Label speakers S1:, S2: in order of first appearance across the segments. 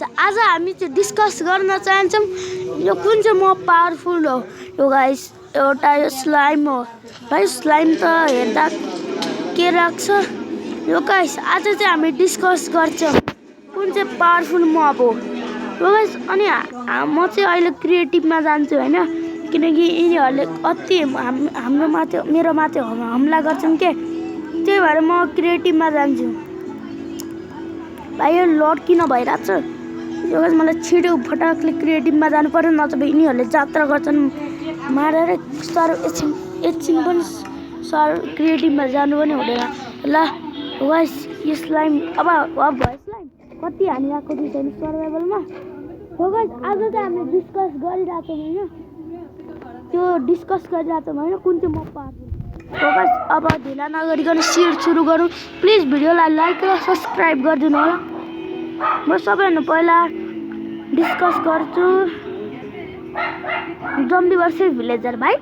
S1: आज हामी चाहिँ डिस्कस गर्न चाहन्छौँ यो कुन चाहिँ म पावरफुल हो। यो गाइस एउटा यो स्लाइम हो भाइ। स्लाइम त हेर्दा के लाग्छ यो गाइस। आज चाहिँ हामी डिस्कस गर्छौँ कुन चाहिँ पावरफुल मब हो यो गाइस। अनि म चाहिँ अहिले क्रिएटिभमा जान्छु होइन, किनकि यिनीहरूले अति हाम्रो माथि मेरो माथि हमला गर्छन् के, त्यही भएर म क्रिएटिभमा जान्छु भाइ। यो लड किन भइरहेको छ यो गाइस। मलाई छिटो फटाकले क्रिएटिभमा जानु पर्यो, नत्र यिनीहरूले जात्रा गर्छन् मारेर। सर एकछिन पनि सर क्रिएटिभमा जानु पनि हुँदैन ल गाइस। यो स्लाइम अब भयो। स्लाइम कति हानिरहेको थियो छैन सर्भाइभलमा हो गाइस। आज चाहिँ हामी डिस्कस गरिरहेछौँ होइन, त्यो डिस्कस गरिरहेछौँ होइन कुन चाहिँ म पावरफुल हो गाइस। अब ढिला नगरिकन सुरु गरौँ। प्लिज भिडियोलाई लाइक र सब्सक्राइब गरिदिनु होला। म सबैभन्दा पहिला डिस्कस गर्छु जम्बी भर्सेस भिलेजर भाइ।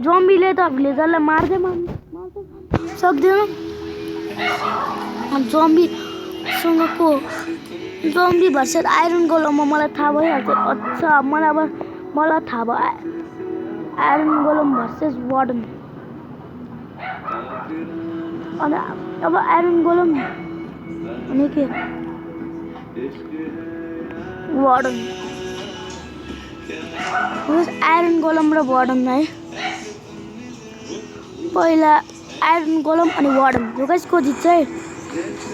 S1: जम्बीले त भिलेजरलाई मार्छ सक्दैन। जम्बीसँगको जम्बी भर्सेस आइरन गोलममा मलाई थाहा भइहाल्छ। अच्छा मलाई थाहा भयो आइरन गोलम भर्सेस वार्डन। अनि अब आइरन गोलम अनि के वार्डन। आइरन गोलम र वार्डन है। पहिला आइरन गोलम अनि वार्डन। यो गाइस को जित्छ है?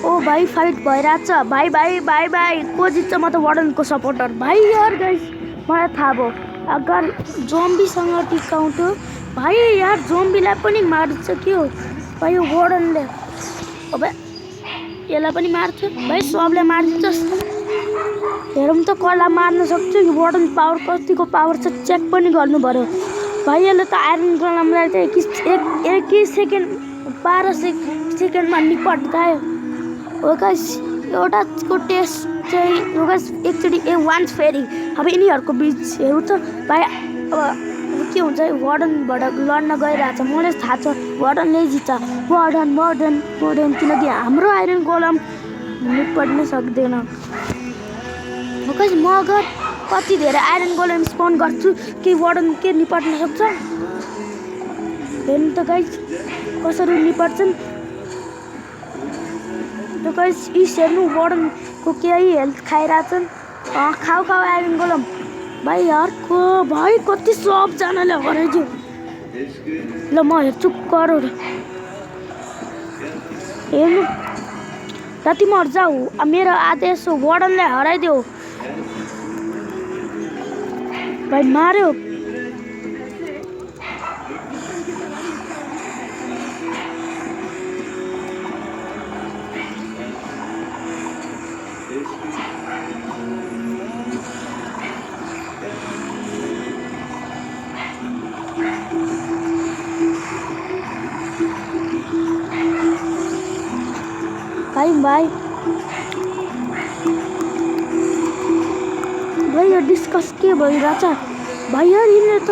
S1: ओ भाइ फाइट भइरहेछ भाइ भाइ भाइ भाइ को जित्छ? म त वार्डनको सपोर्टर भाइ यार गाइस। मलाई थाहा भयो अगर जम्बीसँग टिकाउँथ्यो भाइ यार, जम्बीलाई पनि मार्छ के हो भाइ यो वार्डनले। अब यसलाई पनि मार्छ भाइ, सबले मारिदिन्छ। हेरौँ त कसलाई मार्न सक्छु। यो वार्डन पावर कतिको पावर छ चेक पनि गर्नु पर्यो भाइ। यसले त आइरन गोलमलाई चाहिँ एकै सेकेन्ड 12 सेकेन्डमा निपटायो हो गाइस। एउटाको टेस्ट चाहिँ हो गाइस एकचोटि वान्स फेरि। अब यिनीहरूको बिच हेरौँ त भाइ। अब के हुन्छ वार्डनबाट लड्न गइरहेछ, मलाई थाहा छ वार्डनले जित्छ। वार्डन किनकि हाम्रो आइरन गोलम निपट्न सक्दैन हो गाइस। म अगर कति धेरै आइरन गोलम स्पोन गर्छु कि वार्डन के निपट्न सक्छ हेर्नु त गाइस कसरी निपट्छन् त गाइस। इस हेर्नु वार्डनको केही हेल्थ खाइरहेछन्। खाऊ आइरन गोलम भाइ यार को भाइ कति सबजनाले हराइदियो। ल म हेर्छु करोड। हेर्नु जति मर जाऊ मेरो आदेश हो। वार्डनले हराइदियो भाइ, मार्यो। भाइ यो डिस्कस के भइरहेछ भाइ यार। यिनीहरू त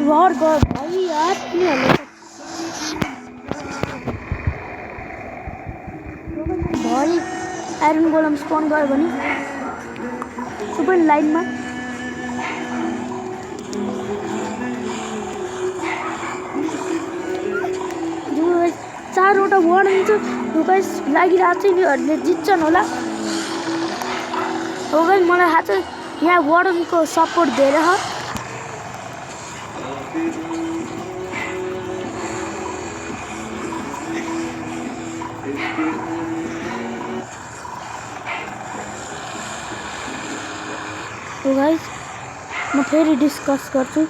S1: वार गर भाइ यार। यिनीहरूले भाइ आइरन गोलम स्पोन गयो भने सबै लाइनमा चारवटा वार्डन चाहिँ गाइस लागिरहेको छ। यिनीहरूले जित्छन् होला हो गाइस। मलाई थाहा छ यहाँ वार्डनको सपोर्ट धेरै छ हो गाइस। म फेरि डिस्कस गर्छु।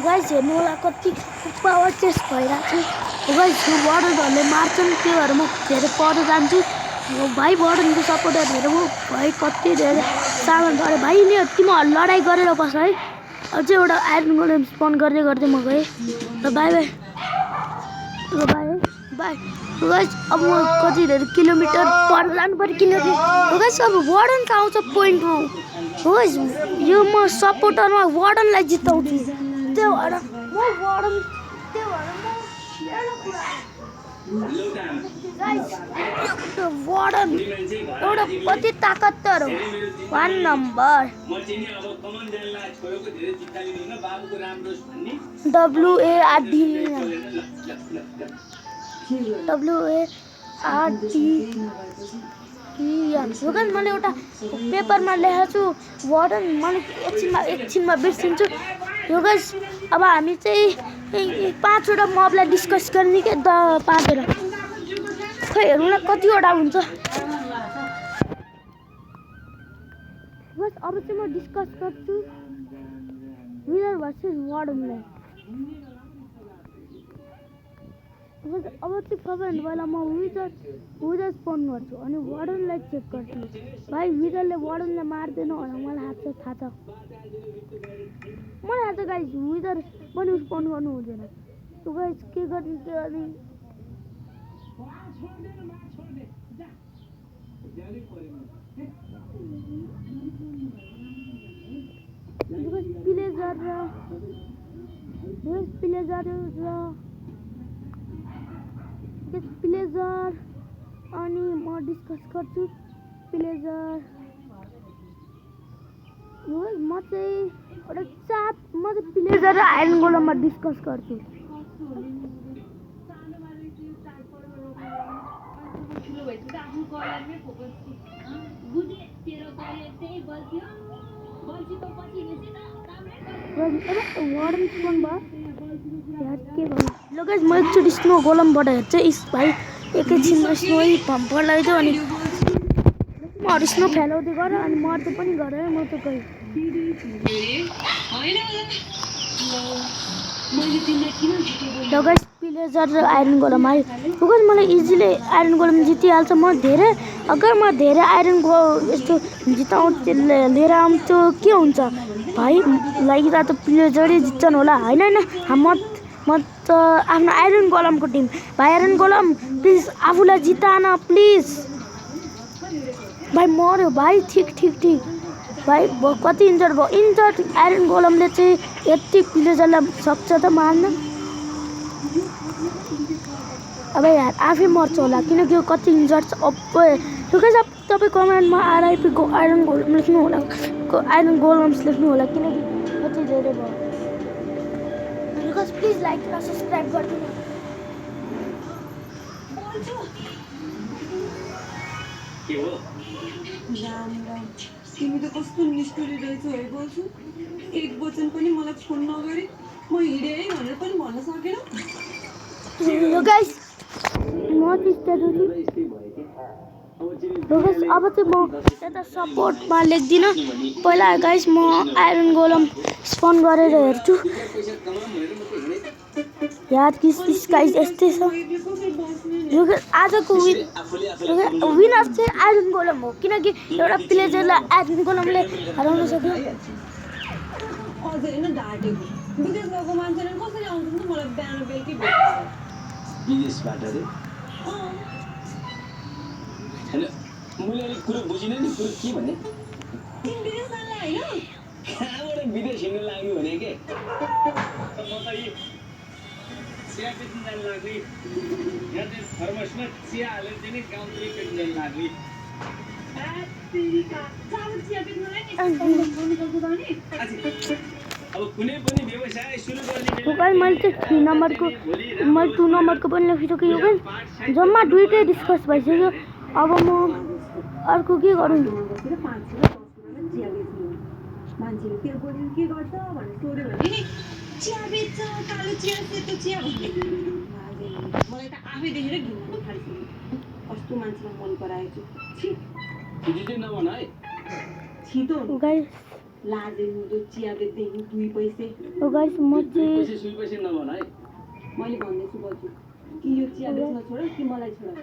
S1: गाइस हेर्नु होला कति पावर चेस्ट भइरहेको छ गाइस। वार्डनहरूले मार्छन् त्यही भएर म धेरै पर जान्छु भाइ। वार्डनको सपोर्टर हेरेर म भाइ कति धेरै सामान गरे भाइ। यिनीहरू तिमीहरू लडाइँ गरेर बस है। अझै एउटा आइरन गोलम स्पोन गर्दै म गएँ र बाई बाई। ल बाई गाइस अब म कति धेरै किलोमिटर पर जानु पर्यो किनकि गाइस अब वार्डन त आउँछ पोइन्टमा गाइस यो म सपोर्टरमा वार्डनलाई जिताउँछु त्यो भएर म वार्डन त्यो भएर गाइस यो वार्डन एउटा कति ताकतवर हो 1 नम्बर WARD मैले एउटा पेपरमा लेखेको छु वार्डन मैले एकछिनमा बिर्सिन्छु यो गाइस अब हामी चाहिँ 5 वटा मबलाई डिस्कस गर्ने के 5 वटा खै हेरौँ न कतिवटा हुन्छ बस अब चाहिँ म डिस्कस गर्छु विनर भर्सेस वार्डनलाई अब चाहिँ सबैभन्दा पहिला म विजर स्पन गर्छु अनि वार्डनलाई चेक गर्छु भाइ विजरले वार्डनलाई मार्दैन होला मलाई थाहा छ मलाई थाहा छ गाइस विजर पनि स्पन गर्नु हुँदैन सो गाइस के गर्ने प्लेजर अनि म डिस्कस गर्छु प्लेजर म चाहिँ एउटा म चाहिँ प्लेजर र आइरन गोलममा डिस्कस गर्छु वार्डन स्पन भयो के भन्नु ल गाइस म एकचोटि स्नो गोलमबाट हेर्छु इस भाइ एकैछिनमा स्नो भम्पर लगाइदियो अनि म स्नो फैलाउँदै गरेँ अनि मर्दै पनि गरेँ म त गएँ ल गाइस प्लेजर र आइरन गोलम आयो बिकज मलाई इजिली आइरन गोलम जितिहाल्छ म धेरै अगर म धेरै आइरन यस्तो लिएर आउँछु के हुन्छ भाइ लागिरह त प्लेजरै जित्छन् होला होइन म त आफ्नो आइरन गोलमको टिम भाइ आइरन गोलम प्लिज आफूलाई जितान प्लिज भाइ मर्यो भाइ ठिक भाइ कति इन्जर्ड भयो इन्जर्ड आइरन गोलमले चाहिँ यति प्लेजरलाई सक्छ त मार्न अब यार आफै मर्छ होला किनकि यो कति इन्जर्ड छ तपाईँ कमेन्टमा आरआइपीको आइरन गोलम लेख्नु होला आइरन गोलम्स लेख्नु होला किनकि कति धेरै भयो प्लिज लाइक र सब्सक्राइब गरिदिनु
S2: के हो तिमी त कस्तो निष्ठुरी रहेछौ है बोल्छु एक वचन पनि मलाई फोन नगरी म हिँडे है भनेर पनि भन्न सकेन
S1: गाइस म अब चाहिँ म यता सपोर्टमा लेख्दिनँ पहिला गाइस म आइरन गोलम स्पन गरेर हेर्छु याद किस गाइस यस्तै छ आजको विनर चाहिँ आइरन गोलम हो किनकि एउटा प्लेजरलाई आइरन गोलमले हराउन सक्यो
S2: अझै होइन ढाटेको विदेश गएको मान्छेले कसरी आउँछ नि मलाई बिहान बेलुकी
S3: विदेशबाट रे हैन मैले अलिक कुरो बुझिनँ नि कुरो के भने
S2: तिमी विदेश जान होइन
S3: कहाँबाट विदेश हिँड्न लाग्यो भने के म त यी चिया बेच्न जान लाग्ने यहाँ चाहिँ फर्मसमा चिया हालेर चाहिँ नि गाउँतिर बेच्न जान लाग्ने अब कुनै पनि व्यवसाय सुरु गर्ने
S1: मैले चाहिँ 3 नम्बरको मैले 2 नम्बरको पनि लेखिसकेँ यो पनि जम्मा दुईटै डिस्कस भइसक्यो अब म अर्को के गरौँ
S2: मान्छेले त्यो बोल्नु के गर्छ भनेर सोध्यो भने नि चिया बेच्छ कालो चिया सेतो चिया भन्ने मलाई त आफै देखेर घिन थालिसक्यो कस्तो मान्छेलाई मन पराएछु
S3: छिटो नभन है
S2: छिटो
S1: गाइस
S2: लाजै हुँदो चिया बेच्दै दुई पैसे
S1: गाइस म चाहिँ
S3: सुई पैसा नभन है
S2: मैले भन्दैछु बजु कि यो चिया बेच्न छोड कि मलाई छोड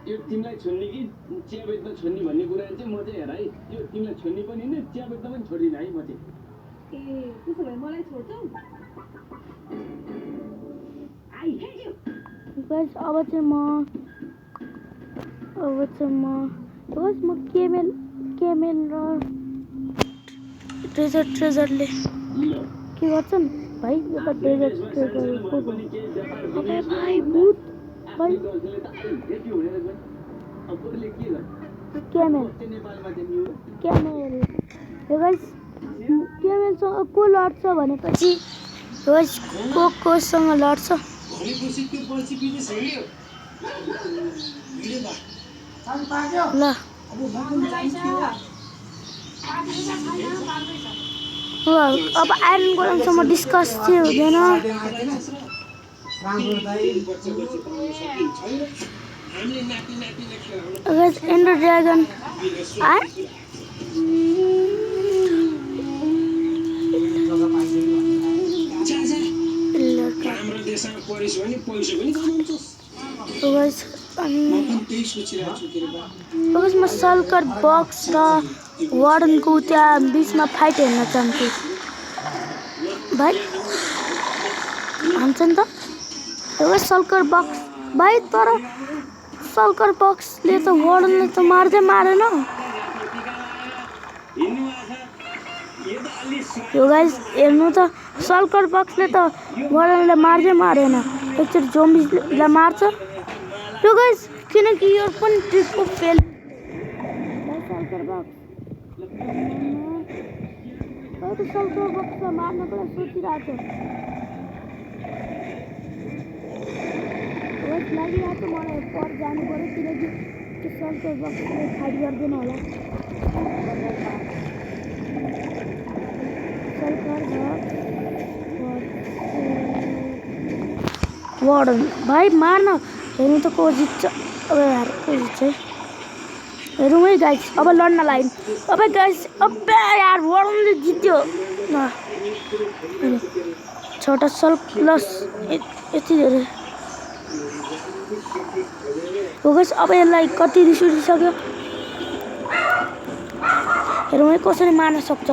S3: यो तिमीलाई छोड्ने कि चिया बेच्न छोड्ने भन्ने कुरा चाहिँ म चाहिँ हेर है यो तिमीलाई छोड्ने पनि होइन चिया बेच्न पनि छोड्दिनँ है म चाहिँ
S2: ए त्यसो भए मलाई छोड्छौ आई हेट यु
S1: गाइस अब चाहिँ म गाइस म केमेल र ट्रेजरले के गर्छन् भाइ यो त ट्रेजर अबे भाइ भूत भाइ केमेल यो गाइस केमेलसँग को लड्छ भनेपछि गाइस कोसँग लड्छ ल अब आइरन गोलमसँग डिस्कस चाहिँ हुँदैन गाइस एन्डर ड्रागन
S3: हाम्रो देशमा परिस भने पैसा पनि कमाउँछस्
S1: गाइस म सल्कर बक्स र वार्डनको त्यहाँ बिचमा फाइट हेर्न चाहन्छु भाइ हान्छ नि त एउटा सल्कर बक्स भाइ तर सल्कर बक्सले त वार्डनले त मारेन यो गाइस हेर्नु त सल्कर बक्सले त वार्डनले मारेन एकचोटि जोम्बीलाई मार्छ यो गाइस किनकि यो पनि ट्रिकको फेल सल्कर बक्स सल्कर बक्सलाई मार्नको लागि सोचिरहेको लागिरहेको मलाई पर जानु पर्यो किनकि त्यो सल्कर बक्सले फाइट गर्दैन होला सल्कर बक्स वार्डन भाइ मार्न हेर्नु त को जित्छ अब यार को जित्छ हेरौँ है गाइस अब लड्न लाग्यो अब गाइस अब यार वार्डनले जित्यो न छोटा सल प्लस यति धेरै हो गाइस अब यसलाई कति रिस उठिसक्यो हेरौँ है कसरी मार्न सक्छ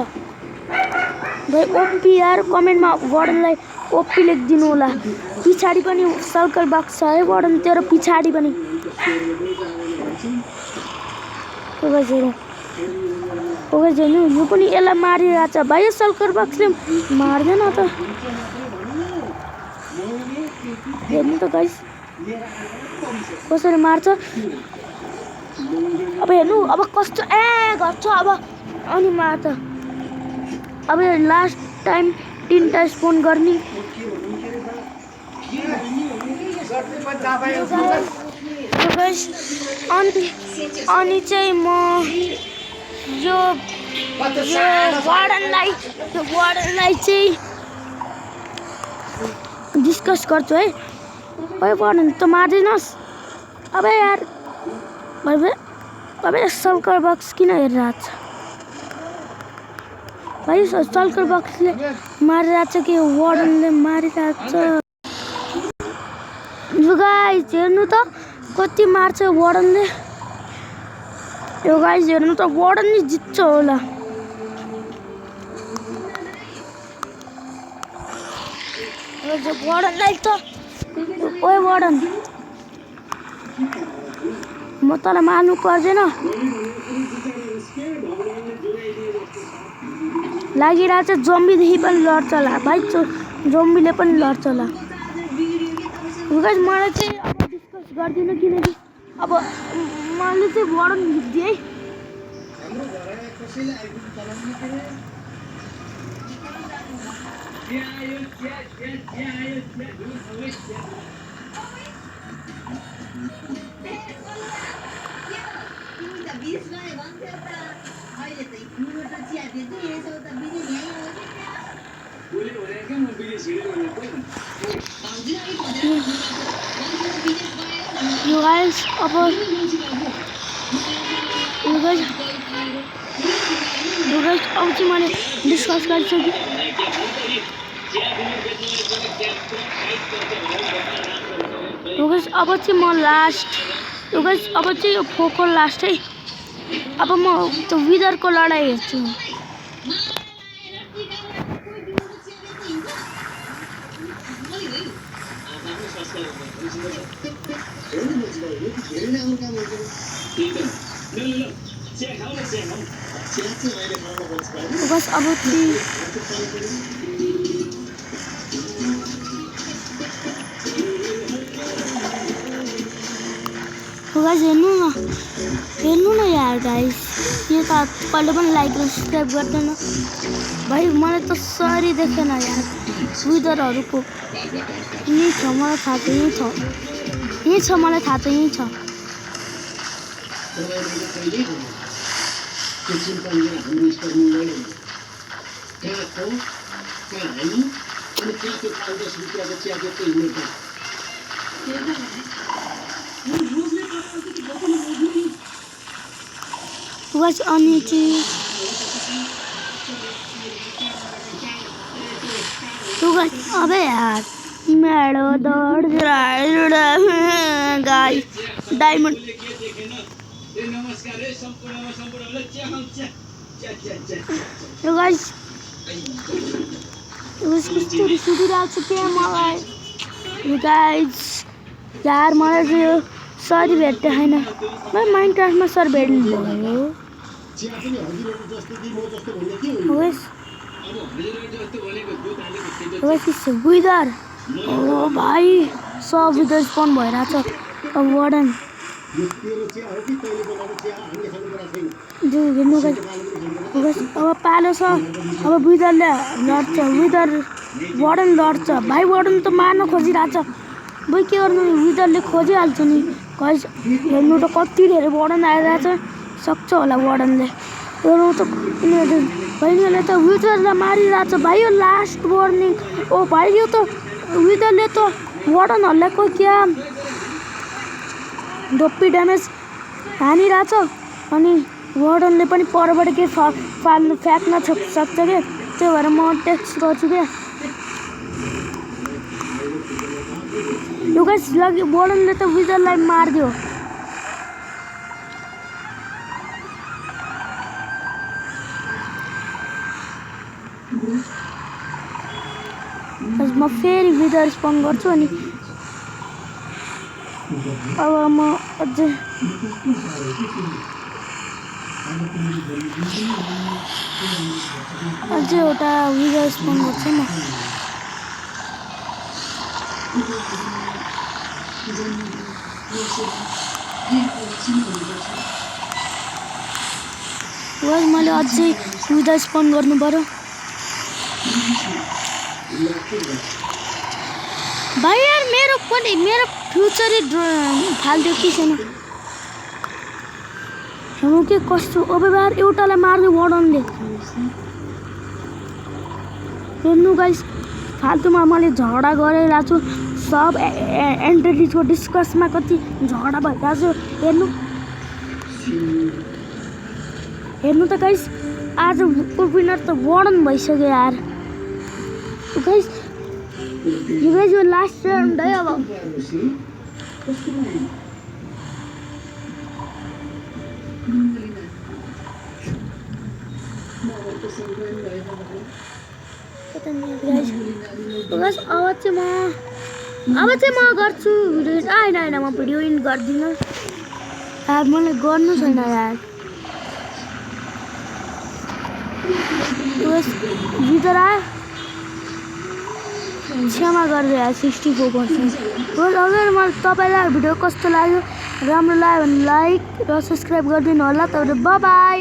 S1: भाइ ओपी यार कमेन्टमा वार्डनलाई ओपी लेखिदिनु होला पछाडि पनि सल्कर बक्स छ है वार्डन तेरो पछाडि पनि हेर्नु यो पनि यसलाई मारिरहेको छ भाइ सल्कर बक्सले मार्दैन त हेर्नु त गाइस कसरी मार्छ अब हेर्नु अब कस्तो गर्छ अब अनि मार्छ अब लास्ट टाइम 3टा स्पोन गर्ने अनि चाहिँ म यो वार्डनलाई चाहिँ डिस्कस गर्छु है भाइ वार्डन त मार्दिनस् अब यार भाइ सल्कर बक्स किन हेरिरहेको छ भाइ सल्कर बक्सले मारिरहेको छ कि वार्डनले मारिरहेको छ यो गाइस हेर्नु त कति मार्छ वार्डनले यो गाइस हेर्नु त वार्डनले जित्छ होला वार्डनलाई त ओए वार्डन म तँलाई मार्नु पर्दैन लागिरहेको छ जोम्बीदेखि पनि लड्छ होला भाइ जोम्बीले पनि लड्छ होला गाइस मलाई चाहिँ अब डिस्कस गर्दिनँ किनकि अब मैले चाहिँ वार्डन जित्दिएँ है You guys अब चाहिँ मैले डिस्कस गरिसकेँ अब चाहिँ म लास्ट अब चाहिँ यो फोको लास्ट है अब म त्यो विदरको लडाइँ हेर्छु
S3: आफ्नो संस्कार धेरै नै राम्रो काम हुन्छ त्यही त ल ल ल चिया खाऊ न चिया खाऊ चिया चाहिँ अहिले खाउन पर्छ
S1: बस अब गाइस हेर्नु न यार गाइस यो त कहिले पनि लाइक र सब्सक्राइब गर्दैन भाइ मलाई त सरी देखेन यार विदरहरूको यही छ मलाई थाहा छ यही छ मलाई थाहा छ यही छ बस अनि चाहिँ अबे यार मेरो दौड गाइस डायमन्ड
S3: नमस्कार है सम्पूर्णलाई चिया खाऊ चिया
S1: गाइस कस्तो रिस उठिरहेको छ के मलाई गाइस यार मलाई चाहिँ यो सरी भेट्दै छैन मलाई माइनक्राफ्टमा सर भेट्नु भयो विदर ओ भाइ सब विदर स्पन भइरहेछ अब वार्डन हेर्नु अब पालो छ अब विदरले लड्छ विदर वार्डन लड्छ भाइ वार्डन त मार्न खोजिरहेछ भाइ के गर्नु विदरले खोजिहाल्छ नि गाइस हेर्नु त कति धेरै वार्डन आइरहेछ सक्छ होला वार्डनले हेर्नु त यिनीहरूले त विदरलाई मारिरहेछ भाइ यो लास्ट वार्निङ ओ भाइ यो त विदरले त वार्डनहरूलाई को क्या डोप्पी ड्यामेज हानिरहेछ अनि वार्डनले पनि परबाट के फ्याक्न सक्छ क्या त्यही भएर म टेक्स्ट गर्छु क्या यो गाइस लागि वार्डनले त विदरलाई मारिदियो म फेरि विदर स्पन गर्छु अनि अब म अझै एउटा विदर स्पन गर्छु म मैले अझै विदर स्पन गर्नु पर्यो भाइ यार मेरो फ्युचरै फाल्दियो कि छैन हेर्नु के कस्तो अब यार एउटालाई मार्दै वार्डनले हेर्नु गाइस फाल्तुमा मैले झगडा गरिरहेको छु सब एन्टिटीको डिस्कसमा कति झगडा भइरहेको छ हेर्नु त गाइस आजको विनर त वार्डन भइसक्यो यार गाइस यो लास्ट राउन्ड है अब गाइस अब चाहिँ म गर्छु भिडियो होइन म भिडियो इन गर्दिनँ यार मलाई गर्नु छैन यार भित्र आयो क्षमा गरेर 64%। अगर मलाई तपाईँलाई भिडियो कस्तो लाग्यो राम्रो लाग्यो भने लाइक र सब्सक्राइब गरिदिनु होला। तपाईहरु बाइ बाइ।